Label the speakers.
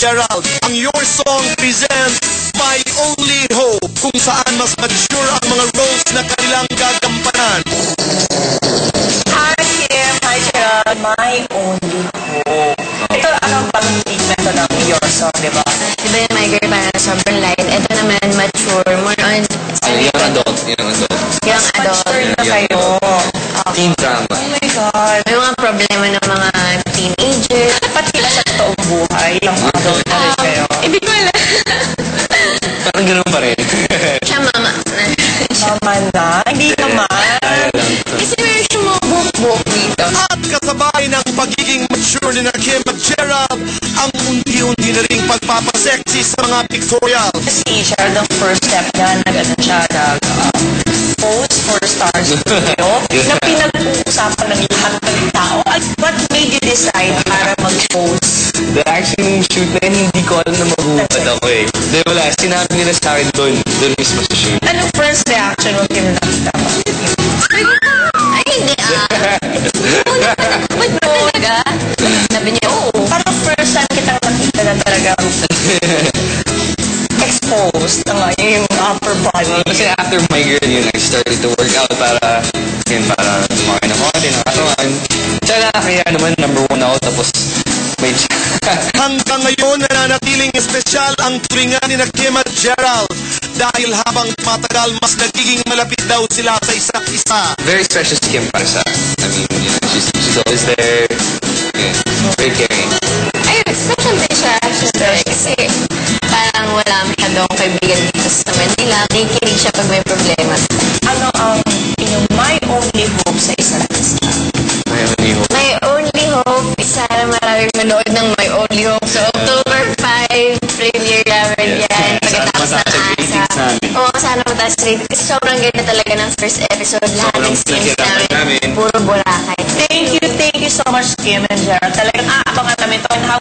Speaker 1: Gerald. Ang Your Song presents My Only Hope, kung saan mas mature ang mga roles na kanilang gagampanan.
Speaker 2: Hi Kim, hi Gerald. My Only Hope. Ito ang pag-treatment ng Your Song, di ba?
Speaker 3: Diba yung My Girl parang sobrang light? Ito naman mature, more on...
Speaker 4: Yung adult.
Speaker 3: Yung adult.
Speaker 2: Mature na kayo.
Speaker 4: Teen drama.
Speaker 2: Oh my God.
Speaker 3: May mga problema ng mga teenagers.
Speaker 2: Pati na sa totoong buhay, yung adult na rin kayo.
Speaker 3: Hindi ko alam.
Speaker 4: Parang ganun pa rin.
Speaker 3: Siya mama.
Speaker 2: Mama na? Hindi naman.
Speaker 3: Kasi meron siya mga buhok-buhok dito.
Speaker 1: At kasabay ng pagiging mature ni na Kim at Gerald, ang unti-unti na ring pagpapasexy sa mga pictorial.
Speaker 2: Si Gerald, ang first step niya, nag-ano siya, nag-pose for Star Studio, na pinag-uusapan ng lahat ng tao. What made you decide para mag-pose?
Speaker 4: Actually, nung shoot na yun, hindi ko alam na maghubad ako eh. Dahil wala, sinabi nila sa akin doon mismo sa shoot.
Speaker 2: Anong first reaction mo Kim na nakita mo?
Speaker 3: Ay, hindi Ba't ba talaga? Sabi niya, oo.
Speaker 2: Parang first time kitang nakita na talagang exposed na nga yung upper body.
Speaker 4: Kasi after My Girl yun, I started to work out para sumakay ng konti, ng katawan. Tsaka kaya naman, number 1 ako, tapos may
Speaker 1: Hanggang ngayon, nananatiling espesyal ang turingan ni na Kim at Gerald dahil habang matagal, mas nagiging malapit daw sila sa isa't isa.
Speaker 4: very special si Kim para sa I mean, you know, she's always there. Yeah, very caring.
Speaker 3: Ayun, special din siya. Kasi parang wala masyadong kaibigan dito sa Manila. Nakikinig siya pag may problema.
Speaker 2: Ano ang inyong my only hope sa isa't isa?
Speaker 4: My only hope.
Speaker 3: My only hope is sana maraming manood ng My Only Hope. So, October 5, premiere namin yan. Pagkatapos ng ASA. Oo, sana mataas rating. Kasi sobrang ganda talaga ng first episode. Lahat ng scenes namin, puro Boracay.
Speaker 2: Thank you so much Kim and Gerald. Talagang aabangan namin ito and how